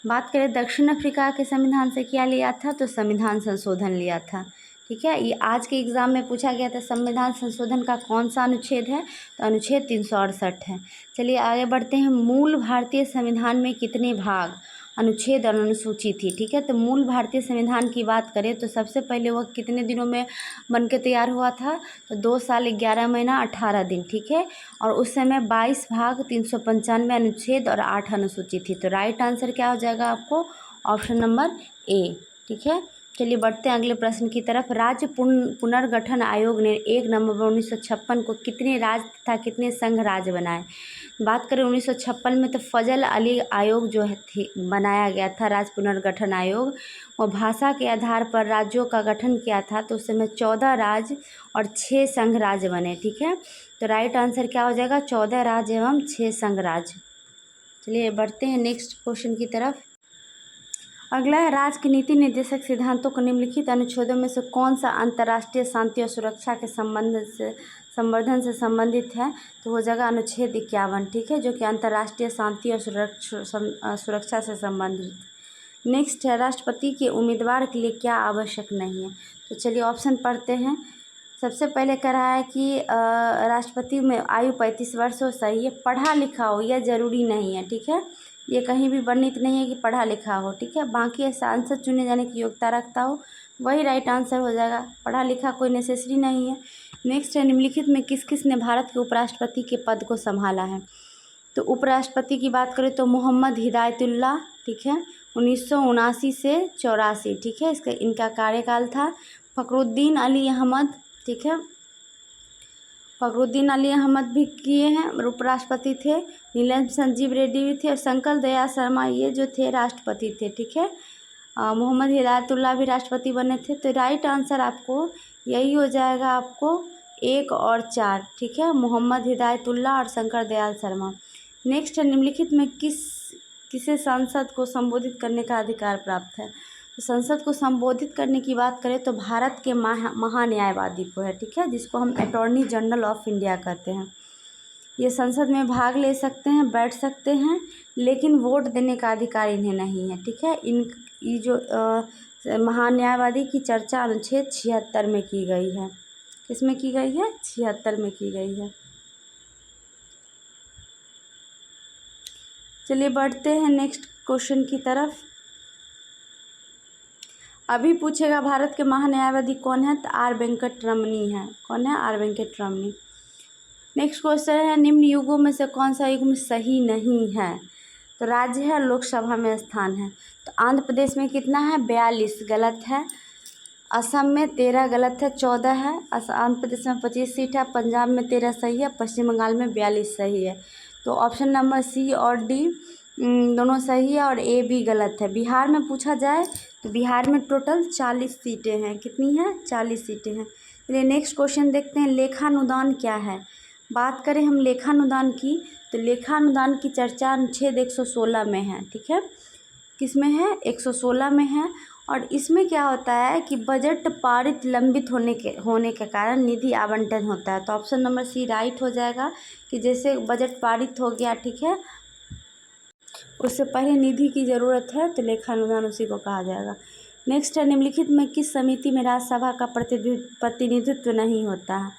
बात करें दक्षिण अफ्रीका के संविधान से क्या लिया था, तो संविधान संशोधन लिया था, ठीक है। ये आज के एग्ज़ाम में पूछा गया था संविधान संशोधन का कौन सा अनुच्छेद है, तो अनुच्छेद 368 है। चलिए आगे बढ़ते हैं। मूल भारतीय संविधान में कितने भाग, अनुच्छेद और अनुसूची थी, ठीक है। तो मूल भारतीय संविधान की बात करें तो सबसे पहले वह कितने दिनों में बन के तैयार हुआ था, तो 2 साल 11 महीना 18 दिन, ठीक है। और उस समय 22 भाग 395 अनुच्छेद और 8 अनुसूची थी। तो राइट आंसर क्या हो जाएगा आपको, ऑप्शन नंबर ए, ठीक है। चलिए बढ़ते हैं अगले प्रश्न की तरफ। राज्य पुनर्गठन आयोग ने 1 नवंबर 1956 को कितने राज्य तथा कितने संघ राज्य बनाए। बात करें 1956 में, तो फजल अली आयोग जो है बनाया गया था, राज्य पुनर्गठन आयोग। वो भाषा के आधार पर राज्यों का गठन किया था। तो उस समय 14 राज्य और 6 संघ राज्य बने, ठीक है। तो राइट आंसर क्या हो जाएगा, 14 राज्य एवं 6 संघ राज्य। चलिए बढ़ते हैं नेक्स्ट क्वेश्चन की तरफ। अगला है, राज्य के नीति निर्देशक सिद्धांतों को निम्नलिखित अनुच्छेदों में से कौन सा अंतर्राष्ट्रीय शांति और सुरक्षा के संवर्धन से संबंधित है, तो हो जाएगा अनुच्छेद 51, ठीक है, जो कि अंतर्राष्ट्रीय शांति और सुरक्षा से संबंधित। नेक्स्ट है, राष्ट्रपति के उम्मीदवार के लिए क्या आवश्यक नहीं है। तो चलिए ऑप्शन पढ़ते हैं। सबसे पहले कह रहा है कि राष्ट्रपति में आयु 35 वर्ष हो, सही है। पढ़ा लिखा हो, यह ज़रूरी नहीं है, ठीक है। ये कहीं भी वर्णित नहीं है कि पढ़ा लिखा हो, ठीक है। बाकी सांसद चुने जाने की योग्यता रखता हो, वही राइट आंसर हो जाएगा। पढ़ा लिखा कोई नेसेसरी नहीं है। नेक्स्ट है, निम्नलिखित में किस किस ने भारत के उपराष्ट्रपति के पद को संभाला है। तो उपराष्ट्रपति की बात करें तो मोहम्मद हिदायतुल्लाह, ठीक है, 1979 से 84, ठीक है, इनका कार्यकाल था। फ़खरुद्दीन अली अहमद, ठीक है, फ़खरुद्दीन अली अहमद भी किए हैं, उपराष्ट्रपति थे। नीलम संजीव रेड्डी भी थे, और शंकर दयाल शर्मा ये जो थे राष्ट्रपति थे, ठीक है। मोहम्मद हिदायतुल्लाह भी राष्ट्रपति बने थे। तो राइट आंसर आपको यही हो जाएगा, आपको 1 और 4, ठीक है, मोहम्मद हिदायतुल्लाह और शंकर दयाल शर्मा। नेक्स्ट है, निम्नलिखित में किसे संसद को संबोधित करने का अधिकार प्राप्त है। तो संसद को संबोधित करने की बात करें तो भारत के महान्यायवादी को है, ठीक है, जिसको हम अटॉर्नी जनरल ऑफ इंडिया कहते हैं। ये संसद में भाग ले सकते हैं, बैठ सकते हैं, लेकिन वोट देने का अधिकार इन्हें नहीं है, ठीक है। ये जो महान्यायवादी की चर्चा अनुच्छेद 76 में की गई है। किसमें की गई है? 76 में की गई है। चलिए बढ़ते हैं नेक्स्ट क्वेश्चन की तरफ। अभी पूछेगा भारत के महान्यायवादी कौन है, तो आर वेंकटरमनी है। कौन है? आर वेंकटरमनी। नेक्स्ट क्वेश्चन है, निम्न युगों में से कौन सा युग सही नहीं है। तो राज्य है, लोकसभा में स्थान है। तो आंध्र प्रदेश में कितना है? 42, गलत है। असम में 13, गलत है। 14 है। आंध्र प्रदेश में 25 सीट है। पंजाब में 13 सही है। पश्चिम बंगाल में 42 सही है। तो ऑप्शन नंबर सी और डी दोनों सही है, और ए भी गलत है। बिहार में पूछा जाए तो बिहार में टोटल 40 सीटें हैं। कितनी हैं? 40 सीटें हैं। चलिए नेक्स्ट क्वेश्चन देखते हैं, लेखानुदान क्या है। बात करें हम लेखानुदान की, तो लेखानुदान की चर्चा अनुच्छेद 116 में है, ठीक है। किस में है? 116 में है। और इसमें क्या होता है कि बजट पारित लंबित होने के कारण निधि आवंटन होता है। तो ऑप्शन नंबर सी राइट हो जाएगा कि जैसे बजट पारित हो गया, ठीक है, उससे पहले निधि की ज़रूरत है, तो लेखानुदान उसी को कहा जाएगा। नेक्स्ट है, निम्नलिखित में किस समिति में राज्यसभा का प्रतिनिधित्व नहीं होता है।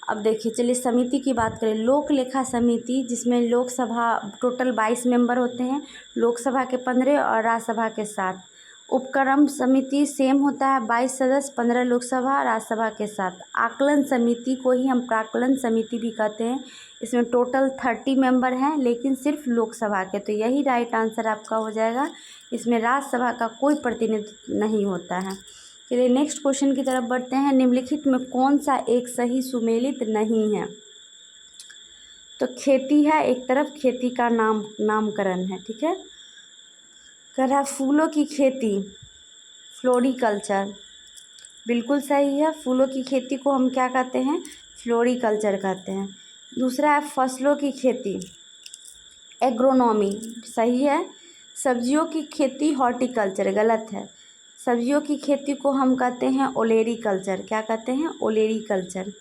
अब देखिए, चलिए समिति की बात करें। लोक लेखा समिति, जिसमें लोकसभा टोटल 22 मेंबर होते हैं, लोकसभा के 15 और राज्यसभा के 7। उपक्रम समिति सेम होता है, 22 सदस्य, 15 लोकसभा, राज्यसभा के 7। आकलन समिति को ही हम प्राक्कलन समिति भी कहते हैं। इसमें टोटल 30 मेंबर हैं, लेकिन सिर्फ लोकसभा के। तो यही राइट आंसर आपका हो जाएगा। इसमें राज्यसभा का कोई प्रतिनिधित्व नहीं होता है। चलिए नेक्स्ट क्वेश्चन की तरफ बढ़ते हैं। निम्नलिखित में कौन सा एक सही सुमेलित नहीं है। तो खेती है एक तरफ, खेती का नामकरण है, ठीक है। कह रहा फूलों की खेती, फ्लोरिकल्चर, बिल्कुल सही है। फूलों की खेती को हम क्या कहते हैं? फ्लोरिकल्चर कहते हैं। दूसरा है फसलों की खेती, एग्रोनॉमी, सही है। सब्जियों की खेती, हॉर्टिकल्चर, गलत है। सब्जियों की खेती को हम कहते हैं ओलेरीकल्चर। क्या कहते हैं? ओलेरीकल्चर।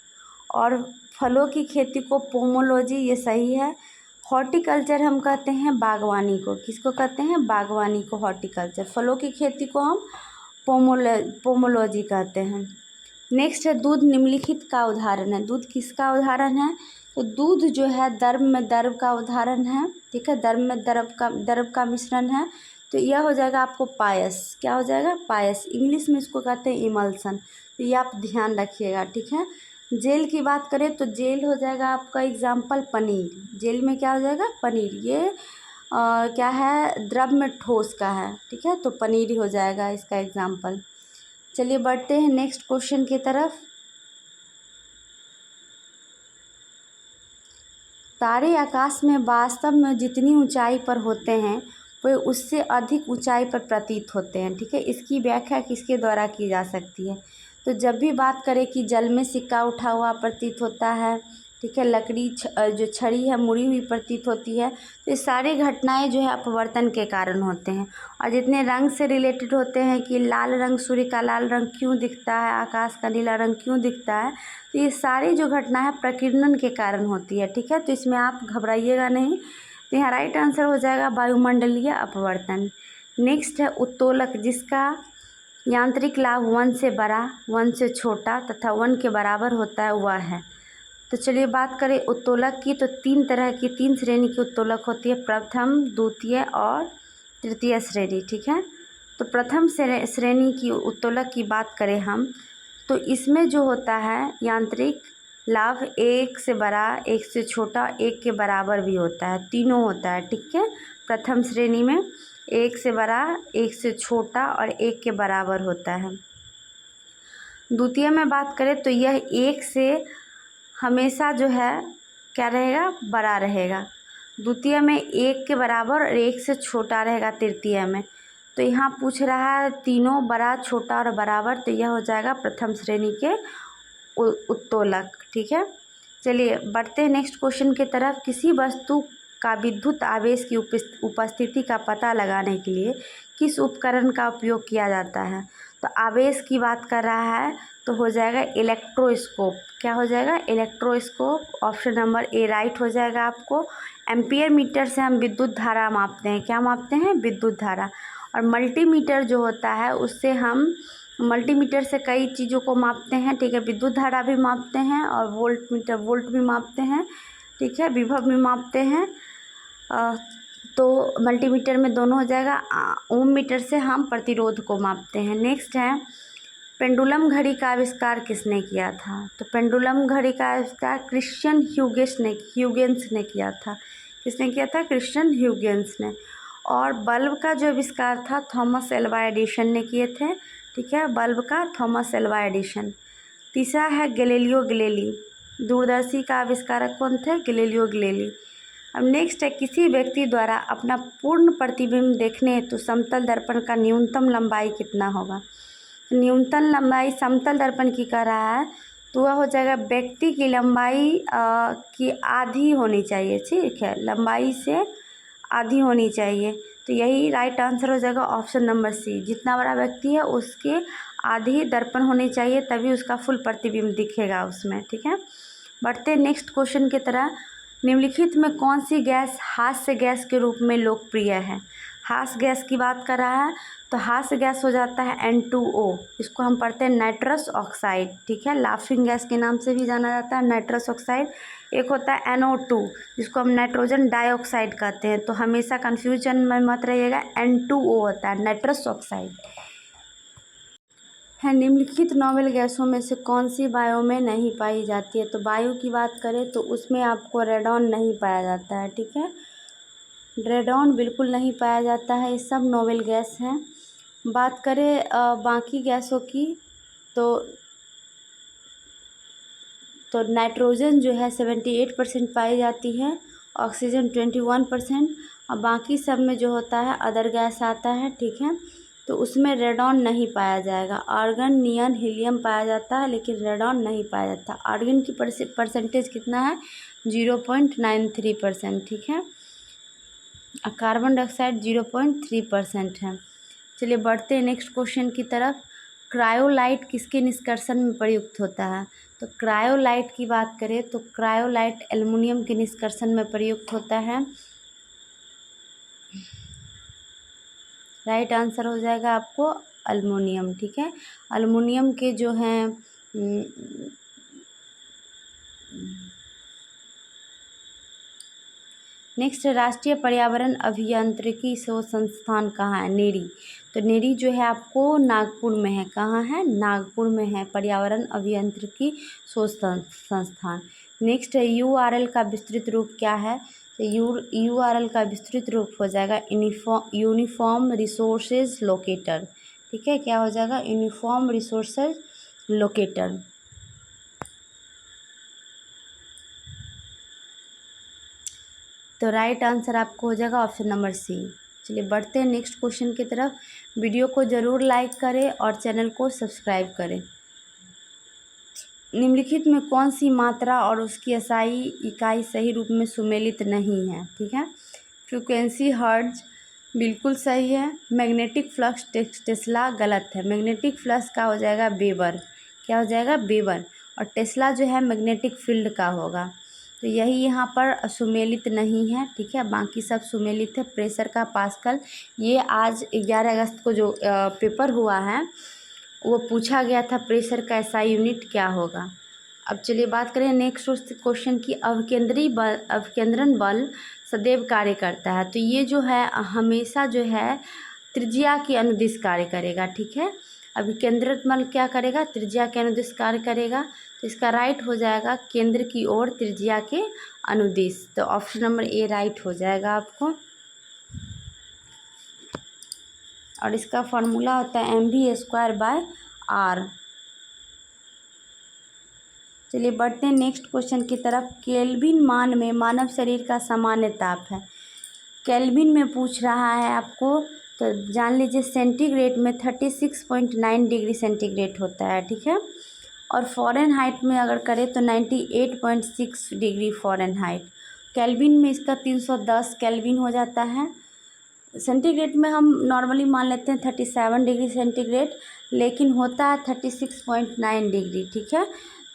और फलों की खेती को पोमोलॉजी, ये सही है। हॉर्टिकल्चर हम कहते हैं बागवानी को। किसको कहते हैं? बागवानी को हॉर्टिकल्चर। फलों की खेती को हम पोमोलॉजी कहते हैं। नेक्स्ट है, दूध निम्नलिखित का उदाहरण है। दूध किसका उदाहरण है? तो दूध जो है द्रव में द्रव का उदाहरण है, ठीक है। द्रव में द्रव का मिश्रण है। तो यह हो जाएगा आपको पायस। क्या हो जाएगा? पायस। इंग्लिश में इसको कहते हैं इमल्सन। तो ये आप ध्यान रखिएगा, ठीक है। जेल की बात करें तो जेल हो जाएगा आपका एग्जाम्पल पनीर। जेल में क्या हो जाएगा? पनीर। ये क्या है? द्रव में ठोस का है, ठीक है, तो पनीर ही हो जाएगा इसका एग्जाम्पल। चलिए बढ़ते हैं नेक्स्ट क्वेश्चन की तरफ। तारे आकाश में वास्तव में जितनी ऊंचाई पर होते हैं वे उससे अधिक ऊंचाई पर प्रतीत होते हैं, ठीक है। इसकी व्याख्या किसके द्वारा की जा सकती है? तो जब भी बात करें कि जल में सिक्का उठा हुआ प्रतीत होता है, ठीक है, लकड़ी जो छड़ी है मुड़ी हुई प्रतीत होती है। तो ये सारी घटनाएं जो है अपवर्तन के कारण होते हैं। और जितने रंग से रिलेटेड होते हैं कि लाल रंग, सूर्य का लाल रंग क्यों दिखता है, आकाश का नीला रंग क्यों दिखता है, तो ये सारी जो घटना है प्रकीर्णन के कारण होती है, ठीक है। तो इसमें आप घबराइएगा नहीं। तो यहाँ राइट आंसर हो जाएगा वायुमंडलीय अपवर्तन। नेक्स्ट है उत्तोलक, जिसका यांत्रिक लाभ 1 से बड़ा, 1 से छोटा तथा 1 के बराबर होता है वह है। तो चलिए बात करें उत्तोलक की, तो 3 तरह की 3 श्रेणी की उत्तोलक होती है, प्रथम, द्वितीय और तृतीय श्रेणी। ठीक है, तो प्रथम श्रेणी की उत्तोलक की बात करें हम, तो इसमें जो होता है यांत्रिक लाभ 1 से बड़ा, 1 से छोटा, 1 के बराबर भी होता है, तीनों होता है। ठीक है, प्रथम श्रेणी में 1 से बड़ा, 1 से छोटा और 1 के बराबर होता है। द्वितीय में बात करें तो यह 1 से हमेशा जो है क्या रहेगा, बड़ा रहेगा। द्वितीय में 1 के बराबर और 1 से छोटा रहेगा तृतीय में। तो यहाँ पूछ रहा है तीनों बड़ा, छोटा और बराबर, तो यह हो जाएगा प्रथम श्रेणी के उत्तोलक। ठीक है, चलिए बढ़ते हैं नेक्स्ट क्वेश्चन की तरफ। किसी वस्तु का विद्युत आवेश की उपस्थिति का पता लगाने के लिए किस उपकरण का उपयोग किया जाता है? तो आवेश की बात कर रहा है तो हो जाएगा इलेक्ट्रोस्कोप। क्या हो जाएगा? Electroscope. Option number A right हो जाएगा आपको। एम्पियर मीटर से हम विद्युत धारा मापते हैं। क्या मापते हैं? विद्युत धारा। और मल्टीमीटर जो होता है उससे हम मल्टीमीटर से कई चीज़ों को मापते हैं। ठीक है, विद्युत धारा भी मापते हैं और वोल्ट भी मापते हैं। ठीक है, विभव भी मापते हैं। तो मल्टीमीटर में दोनों हो जाएगा। ओम मीटर से हम प्रतिरोध को मापते हैं। नेक्स्ट है पेंडुलम घड़ी का आविष्कार किसने किया था? तो पेंडुलम घड़ी का आविष्कार क्रिश्चियन ह्यूगेंस ने किया था। किसने किया था? क्रिश्चियन ह्यूगेंस ने। और बल्ब का जो आविष्कार था थॉमस एल्वा एडिसन ने किए थे। ठीक है, बल्ब का थॉमस एल्वा एडिसन। तीसरा है गैलीलियो गैलीली। दूरदर्शी का आविष्कारक कौन थे? Galileo Galilei. अब नेक्स्ट है किसी व्यक्ति द्वारा अपना पूर्ण प्रतिबिंब देखने हेतु समतल दर्पण का न्यूनतम लंबाई कितना होगा? न्यूनतम लंबाई समतल दर्पण की कह रहा है तो वह हो जाएगा व्यक्ति की लंबाई की आधी होनी चाहिए। ठीक है, लंबाई से आधी होनी चाहिए। तो यही राइट आंसर हो जाएगा ऑप्शन नंबर सी। जितना बड़ा व्यक्ति है उसके आधी दर्पण होनी चाहिए, तभी उसका फुल प्रतिबिंब दिखेगा उसमें। ठीक है, बढ़ते हैं नेक्स्ट क्वेश्चन की तरह। निम्नलिखित में कौन सी गैस हास्य गैस के रूप में लोकप्रिय है? हास्य गैस की बात कर रहा है तो हास्य गैस हो जाता है N2O। इसको हम पढ़ते हैं नाइट्रस ऑक्साइड। ठीक है, लाफिंग गैस के नाम से भी जाना जाता है नाइट्रस ऑक्साइड। एक होता है NO2 जिसको हम नाइट्रोजन डाइऑक्साइड कहते हैं। तो हमेशा कन्फ्यूजन में मत रहिएगा, N2O होता है नाइट्रस ऑक्साइड है। निम्नलिखित नोबेल गैसों में से कौन सी वायु में नहीं पाई जाती है? तो वायु की बात करें तो उसमें आपको रेडॉन नहीं पाया जाता है। ठीक है, रेडॉन बिल्कुल नहीं पाया जाता है। ये सब नोबेल गैस हैं। बात करें बाकी गैसों की तो नाइट्रोजन जो है 78% पाई जाती है, ऑक्सीजन 21%, और बाकी सब में जो होता है अदर गैस आता है। ठीक है, तो उसमें रेडॉन नहीं पाया जाएगा। आर्गन, नियन, हीलियम पाया जाता है लेकिन रेडॉन नहीं पाया जाता। आर्गन की परसेंटेज कितना है? 0.93%। ठीक है, कार्बन डाइऑक्साइड 0.3% है। चलिए बढ़ते हैं नेक्स्ट क्वेश्चन की तरफ। क्रायोलाइट किसके निष्कर्षण में प्रयुक्त होता है? तो क्रायोलाइट की बात करें तो क्रायोलाइट एल्युमिनियम के निष्कर्षण में प्रयुक्त होता है। राइट आंसर हो जाएगा आपको एल्युमिनियम। ठीक है, एल्युमिनियम के जो हैं नेक्स्ट राष्ट्रीय पर्यावरण अभियांत्रिकी शोध संस्थान कहाँ है? नेरी। तो नेरी जो है आपको नागपुर में है। कहाँ है? नागपुर में है पर्यावरण अभियांत्रिकी शोध संस्थान। नेक्स्ट है URL का विस्तृत रूप क्या है? तो URL का विस्तृत रूप हो जाएगा यूनिफॉर्म रिसोर्सेज लोकेटर। ठीक है, क्या हो जाएगा? Uniform resources locator. तो राइट आंसर आपको हो जाएगा ऑप्शन नंबर सी। चलिए बढ़ते हैं नेक्स्ट क्वेश्चन की तरफ। वीडियो को ज़रूर लाइक करें और चैनल को सब्सक्राइब करें। निम्नलिखित में कौन सी मात्रा और उसकी SI इकाई सही रूप में सुमेलित नहीं है? ठीक है, फ्रीक्वेंसी हर्ट्ज बिल्कुल सही है। मैग्नेटिक फ्लक्स टेस्ला गलत है। मैग्नेटिक फ्लक्स का हो जाएगा वेबर। क्या हो जाएगा? वेबर। और टेस्ला जो है मैग्नेटिक फील्ड का होगा। तो यही यहाँ पर सुमेलित नहीं है, ठीक है, बाकी सब सुमेलित है। प्रेशर का पास्कल, ये आज 11 अगस्त को जो पेपर हुआ है वो पूछा गया था, प्रेशर का SI यूनिट क्या होगा। अब चलिए बात करें नेक्स्ट क्वेश्चन की। अवकेंद्रन बल सदैव कार्य करता है, तो ये जो है हमेशा जो है त्रिज्या के अनुदिश कार्य करेगा, ठीक है। अभिकेंद्रित बल क्या करेगा, त्रिज्या के अनुदिश कार्य करेगा, तो इसका राइट हो जाएगा केंद्र की ओर त्रिज्या के अनुदिश। तो ऑप्शन नंबर ए राइट हो जाएगा आपको। और इसका फॉर्मूला होता है mv²/r। चलिए बढ़ते हैं नेक्स्ट क्वेश्चन की तरफ। केल्विन मान में मानव शरीर का सामान्य ताप है। केल्विन में पूछ रहा है आपको, तो जान लीजिए सेंटीग्रेड में 36.9 डिग्री सेंटीग्रेड होता है, ठीक है। और फ़ारेनहाइट में अगर करें तो 98.6 डिग्री फ़ारेनहाइट। केल्विन में इसका 310 केल्विन हो जाता है। सेंटीग्रेड में हम नॉर्मली मान लेते हैं 37 डिग्री सेंटीग्रेड, लेकिन होता है 36.9 डिग्री, ठीक है।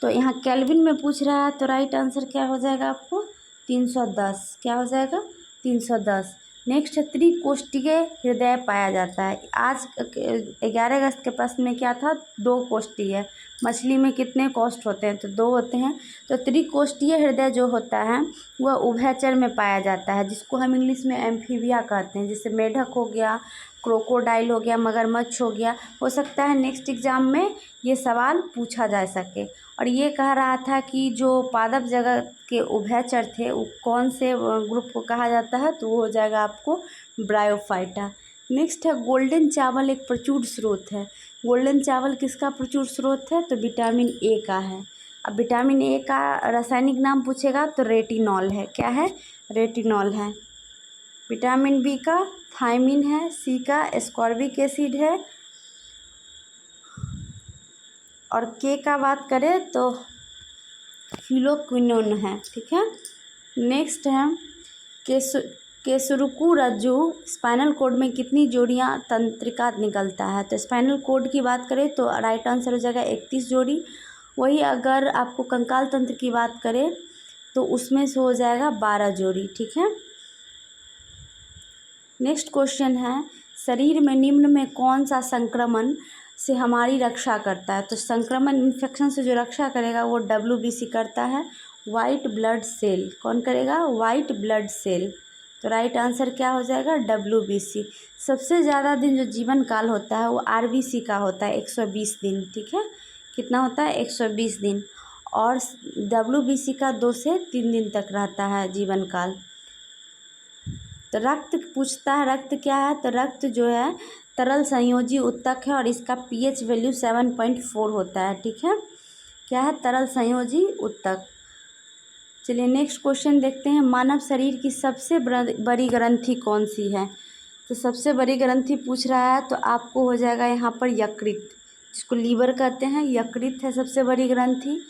तो यहाँ केल्विन में पूछ रहा है, तो राइट आंसर क्या हो जाएगा आपको 310। क्या हो जाएगा 310। नेक्स्ट, त्रिकोष्ठीय हृदय पाया जाता है। आज 11 अगस्त के प्रश्न में क्या था, 2 कोष्ठीय। मछली में कितने कोष्ठ होते हैं, तो 2 होते हैं। तो त्रिकोष्ठीय हृदय जो होता है वह उभयचर में पाया जाता है, जिसको हम इंग्लिश में एम्फीबिया कहते हैं। जैसे मेढक हो गया, क्रोकोडाइल हो गया, मगरमच्छ हो गया। हो सकता है नेक्स्ट एग्जाम में ये सवाल पूछा जा सके। और ये कह रहा था कि जो पादप जगत के उभयचर थे वो कौन से ग्रुप को कहा जाता है, तो वो हो जाएगा आपको ब्रायोफाइटा। नेक्स्ट है गोल्डन चावल एक प्रचुर स्रोत है। गोल्डन चावल किसका प्रचुर स्रोत है, तो विटामिन ए का है। अब विटामिन ए का रासायनिक नाम पूछेगा तो रेटिनॉल है। क्या है, रेटिनॉल है। विटामिन बी का थायमिन है। सी का एस्कॉर्बिक एसिड है। और के का बात करें तो फ्लूरोक्विनोन है, ठीक है। नेक्स्ट है केसुरुकु रज्जु स्पाइनल कोड में कितनी जोड़ियां तंत्रिका निकलता है। तो स्पाइनल कोड की बात करें तो राइट आंसर हो जाएगा 31 जोड़ी। वही अगर आपको कंकाल तंत्र की बात करें तो उसमें से हो जाएगा 12 जोड़ी, ठीक है। नेक्स्ट क्वेश्चन है, शरीर में निम्न में कौन सा संक्रमण से हमारी रक्षा करता है। तो संक्रमण इन्फेक्शन से जो रक्षा करेगा वो WBC करता है, वाइट ब्लड सेल। कौन करेगा, वाइट ब्लड सेल। तो राइट आंसर क्या हो जाएगा WBC। सबसे ज़्यादा दिन जो जीवन काल होता है वो RBC का होता है 120 दिन, ठीक है। कितना होता है 120 दिन। और WBC का 2 से 3 दिन तक रहता है जीवन काल। तो रक्त पूछता है, रक्त क्या है, तो रक्त जो है तरल संयोजी उत्तक है और इसका pH वैल्यू 7.4 होता है, ठीक है। क्या है, तरल संयोजी उत्तक। चलिए नेक्स्ट क्वेश्चन देखते हैं। मानव शरीर की सबसे बड़ी ग्रंथि कौन सी है। तो सबसे बड़ी ग्रंथि पूछ रहा है तो आपको हो जाएगा यहाँ पर यकृत, जिसको लीवर कहते हैं। यकृत है सबसे बड़ी ग्रंथि।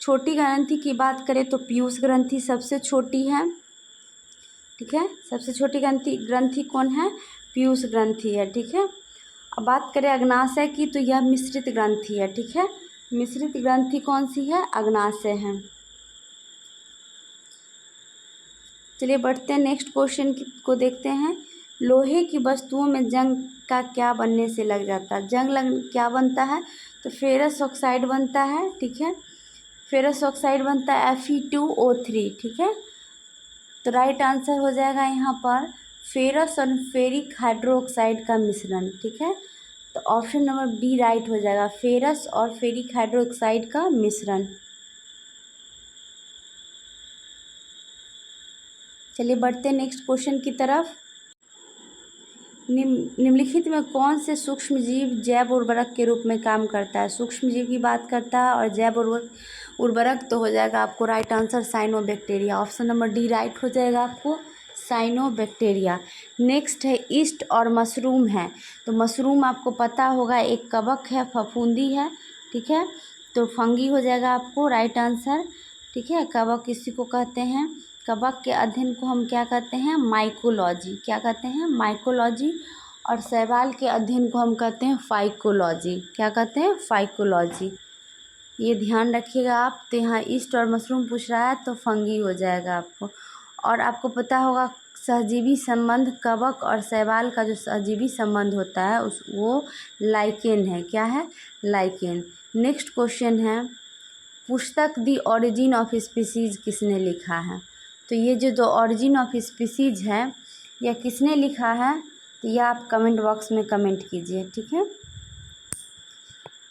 छोटी ग्रंथि की बात करें तो पीयूष ग्रंथि सबसे छोटी है, ठीक है। सबसे छोटी ग्रंथि कौन है, पीयूष ग्रंथि है, ठीक है। अब बात करें अग्नाशय की तो यह मिश्रित ग्रंथि है, ठीक है। मिश्रित ग्रंथि कौन सी है, अग्नाशय है। चलिए बढ़ते हैं नेक्स्ट क्वेश्चन को देखते हैं। लोहे की वस्तुओं में जंग का क्या बनने से लग जाता है। जंग लग क्या बनता है, तो फेरस ऑक्साइड बनता है, ठीक है। फेरस ऑक्साइड बनता है Fe2O3, ठीक है। तो राइट आंसर हो जाएगा यहाँ पर फेरस और फेरिक हाइड्रोक्साइड का मिश्रण, ठीक है। तो ऑप्शन नंबर बी राइट हो जाएगा, फेरस और फेरिक हाइड्रोक्साइड का मिश्रण। चलिए बढ़ते हैं नेक्स्ट क्वेश्चन की तरफ। निम्नलिखित में कौन से सूक्ष्म जीव जैव उर्वरक के रूप में काम करता है। सूक्ष्म जीव की बात करता है और जैव उर्वरक तो हो जाएगा आपको right answer cyanobacteria. Option number D right हो जाएगा आपको, साइनोबैक्टीरिया। नेक्स्ट है ईस्ट और मशरूम है। तो मशरूम आपको पता होगा एक कवक है, फफूंदी है, ठीक है। तो फंगी हो जाएगा आपको राइट आंसर, ठीक है। कवक किसी को कहते हैं, कवक के अध्ययन को हम क्या कहते हैं, माइकोलॉजी। क्या कहते हैं, माइकोलॉजी। और शैवाल के अध्ययन को हम कहते हैं फाइकोलॉजी। क्या कहते हैं, फाइकोलॉजी। ये ध्यान रखिएगा आप। तो यहाँ ईस्ट और मशरूम पूछ रहा है तो फंगी हो जाएगा आपको। और आपको पता होगा सहजीवी संबंध कवक और शैवाल का जो सहजीवी संबंध होता है वो लाइकेन है। क्या है? लाइकेन। नेक्स्ट क्वेश्चन है, पुस्तक द ओरिजिन ऑफ स्पीसीज किसने लिखा है? तो ये जो द ओरिजिन ऑफ स्पीसीज है यह किसने लिखा है, तो यह आप कमेंट बॉक्स में कमेंट कीजिए, ठीक है।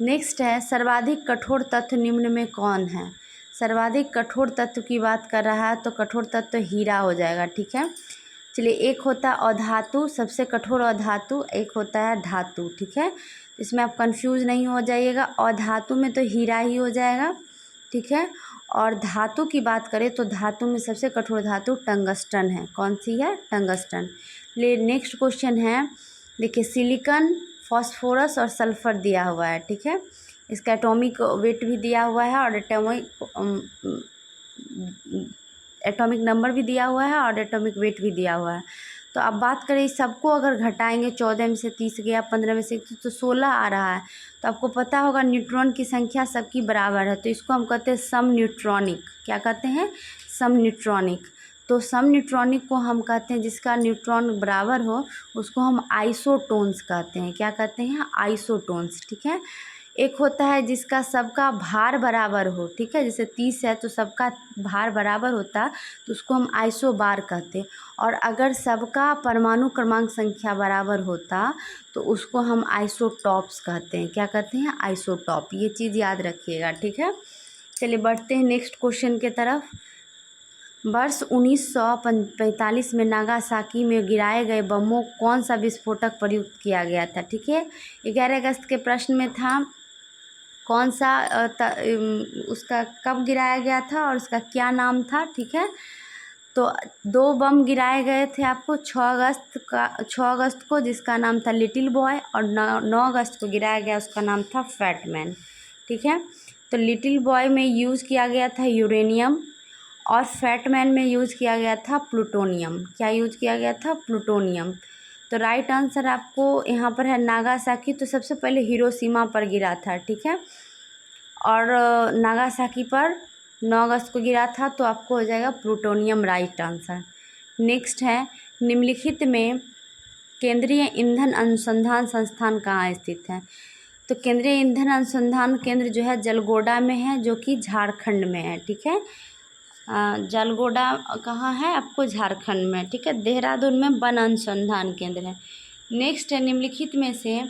नेक्स्ट है, सर्वाधिक कठोर तत्व निम्न में कौन है? सर्वाधिक कठोर तत्व की बात कर रहा है तो कठोर तत्व तो हीरा हो जाएगा, ठीक है। चलिए, एक होता है अधातु, सबसे कठोर अधातु, एक होता है धातु, ठीक है। इसमें आप कंफ्यूज नहीं हो जाइएगा, अधातु में तो हीरा ही हो जाएगा, ठीक है। और धातु की बात करें तो धातु में सबसे कठोर धातु टंगस्टन है। कौन सी है? टंगस्टन। ले नेक्स्ट क्वेश्चन है, देखिए सिलिकॉन, फास्फोरस और सल्फर दिया हुआ है, ठीक है। इसका एटॉमिक वेट भी दिया हुआ है और एटॉमिक नंबर भी दिया हुआ है और एटॉमिक वेट भी दिया हुआ है। तो अब बात करें इस सबको अगर घटाएंगे, 14 में से 30 गया, 15 में से तो 16 आ रहा है। तो आपको पता होगा न्यूट्रॉन की संख्या सबकी बराबर है, तो इसको हम कहते हैं सम न्यूट्रॉनिक। क्या कहते हैं? सम न्यूट्रॉनिक। तो सम न्यूट्रॉनिक को हम कहते हैं जिसका न्यूट्रॉन बराबर हो उसको हम आइसोटोन्स कहते हैं। क्या कहते हैं? आइसोटोन्स, ठीक है। एक होता है जिसका सबका भार बराबर हो, ठीक है। जैसे 30 है तो सबका भार बराबर होता तो उसको हम आइसोबार कहते। और अगर सबका परमाणु क्रमांक संख्या बराबर होता तो उसको हम आइसोटॉप्स कहते हैं। क्या कहते हैं? आइसोटॉप। ये चीज़ याद रखिएगा, ठीक है। चलिए बढ़ते हैं नेक्स्ट क्वेश्चन के तरफ। वर्ष 1945 में नागासाकी में गिराए गए बमों कौन सा विस्फोटक प्रयुक्त किया गया था, ठीक है। 11 अगस्त के प्रश्न में था कौन सा उसका कब गिराया गया था और उसका क्या नाम था, ठीक है। तो 2 बम गिराए गए थे आपको 6 अगस्त को, जिसका नाम था लिटिल बॉय, और 9 अगस्त को गिराया गया, उसका नाम था फैट मैन, ठीक है। तो लिटिल बॉय में यूज़ किया गया था यूरेनियम और फैट मैन में यूज़ किया गया था प्लूटोनियम। क्या यूज़ किया गया था? प्लूटोनियम। तो राइट आंसर आपको यहाँ पर है नागासाकी। तो सबसे पहले हिरोशिमा पर गिरा था, ठीक है, और नागासाकी पर 9 अगस्त को गिरा था, तो आपको हो जाएगा प्लूटोनियम राइट आंसर। नेक्स्ट है, निम्नलिखित में केंद्रीय ईंधन अनुसंधान संस्थान कहाँ स्थित है? तो केंद्रीय ईंधन अनुसंधान केंद्र जो है जलगोड़ा में है, जो कि झारखंड में है, ठीक है। जलगोड़ा कहाँ है? आपको झारखंड में, ठीक है। देहरादून में वन अनुसंधान केंद्र है। नेक्स्ट है, निम्नलिखित में से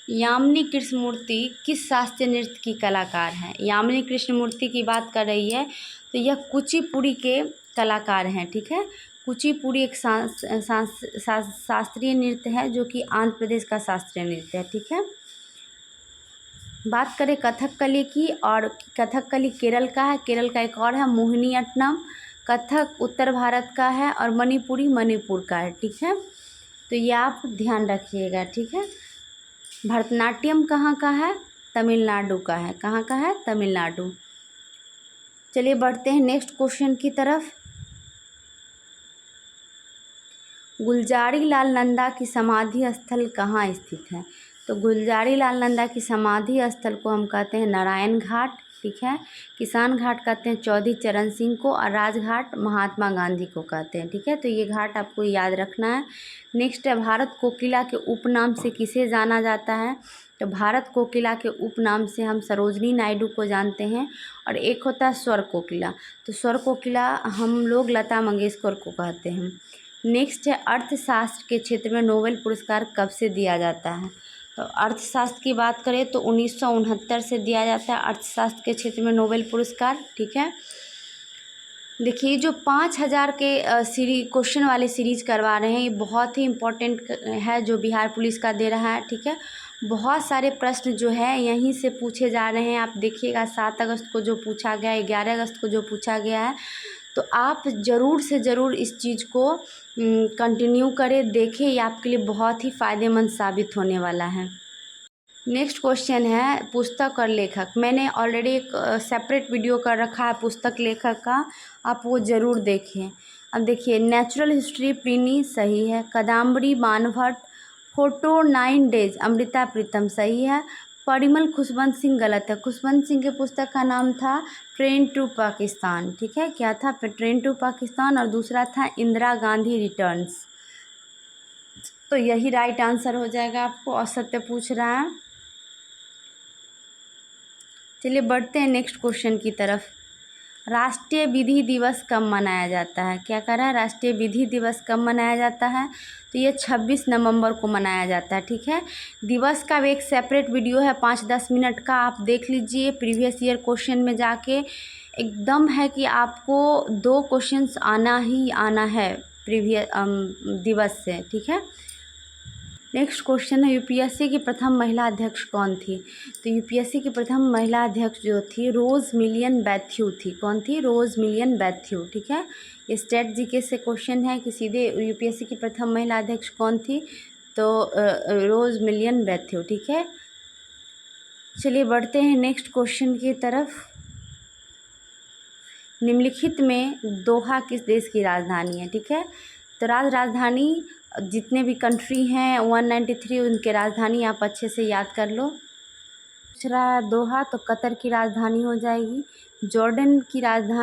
यामिनी कृष्णमूर्ति किस शास्त्रीय नृत्य की कलाकार हैं? यामिनी कृष्णमूर्ति की बात कर रही है तो यह कुचिपुड़ी के कलाकार हैं, ठीक है। कुचिपुड़ी एक शास्त्रीय नृत्य है जो कि आंध्र प्रदेश का शास्त्रीय नृत्य है, ठीक है। बात करें कथकली की, और कथकली केरल का है, केरल का एक और है मोहिनीअट्टम। कथक उत्तर भारत का है और मणिपुरी मणिपुर का है, ठीक है। तो ये आप ध्यान रखिएगा, ठीक है। भरतनाट्यम कहाँ का है? तमिलनाडु का है। कहाँ का है? तमिलनाडु। चलिए बढ़ते हैं नेक्स्ट क्वेश्चन की तरफ। गुलजारी लाल नंदा की समाधि स्थल कहाँ स्थित है? तो गुलजारी लाल नंदा की समाधि स्थल को हम कहते हैं नारायण घाट, ठीक है। किसान घाट कहते हैं चौधरी चरण सिंह को, और राजघाट महात्मा गांधी को कहते हैं, ठीक है। तो ये घाट आपको याद रखना है। नेक्स्ट है, भारत कोकिला के उपनाम से किसे जाना जाता है? तो भारत कोकिला के उपनाम से हम सरोजनी नायडू को जानते हैं, और एक होता है स्वर कोकिला। तो स्वर कोकिला हम लोग लता मंगेशकर को कहते हैं। नेक्स्ट है, अर्थशास्त्र के क्षेत्र में नोबेल पुरस्कार कब से दिया जाता है? तो अर्थशास्त्र की बात करें तो 1969 से दिया जाता है अर्थशास्त्र के क्षेत्र में नोबेल पुरस्कार, ठीक है। देखिए, जो 5000 के क्वेश्चन वाले सीरीज करवा रहे हैं, ये बहुत ही इम्पोर्टेंट है जो बिहार पुलिस का दे रहा है, ठीक है। बहुत सारे प्रश्न जो है यहीं से पूछे जा रहे हैं। आप देखिएगा 7 अगस्त को जो पूछा गया है, 11 अगस्त को जो पूछा गया है, तो आप ज़रूर से ज़रूर इस चीज़ को कंटिन्यू करें, देखें, ये आपके लिए बहुत ही फ़ायदेमंद साबित होने वाला है। नेक्स्ट क्वेश्चन है, पुस्तक और लेखक। मैंने ऑलरेडी एक सेपरेट वीडियो कर रखा है पुस्तक लेखक का, आप वो ज़रूर देखें। अब देखिए, नेचुरल हिस्ट्री प्लिनी सही है, कादम्बरी बाणभट्ट, फोटो 9 डेज अमृता प्रीतम सही है, परिमल खुशवंत सिंह गलत है। खुशवंत सिंह के पुस्तक का नाम था ट्रेन टू पाकिस्तान, ठीक है, क्या था, ट्रेन टू पाकिस्तान, और दूसरा था इंदिरा गांधी रिटर्न्स। तो यही राइट आंसर हो जाएगा आपको। असत्य पूछ रहा है। चलिए बढ़ते हैं नेक्स्ट क्वेश्चन की तरफ। राष्ट्रीय विधि दिवस कब मनाया जाता है? क्या कह रहा है, राष्ट्रीय विधि दिवस कब मनाया जाता है? तो ये 26 नवंबर को मनाया जाता है, ठीक है। दिवस का भी एक सेपरेट वीडियो है 5-10 मिनट का, आप देख लीजिए प्रीवियस ईयर क्वेश्चन में जाके। एकदम है कि आपको 2 क्वेश्चंस आना ही आना है प्रीवियस दिवस से, ठीक है। नेक्स्ट क्वेश्चन है, यूपीएससी की प्रथम महिला अध्यक्ष कौन थी? तो यूपीएससी की प्रथम महिला अध्यक्ष जो थी रोज़ मिलियन बैथ्यू थी। कौन थी? रोज़ मिलियन बैथ्यू, ठीक है। ये स्टेट जीके से क्वेश्चन है कि सीधे यूपीएससी की प्रथम महिला अध्यक्ष कौन थी? तो रोज़ मिलियन बैथ्यू, ठीक है। चलिए बढ़ते हैं नेक्स्ट क्वेश्चन की तरफ। निम्नलिखित में दोहा किस देश की राजधानी है? ठीक है, तो राजधानी जितने भी कंट्री हैं 193 उनके राजधानी आप अच्छे से याद कर लो। दूसरा दोहा तो कतर की राजधानी हो जाएगी। जॉर्डन की राजधानी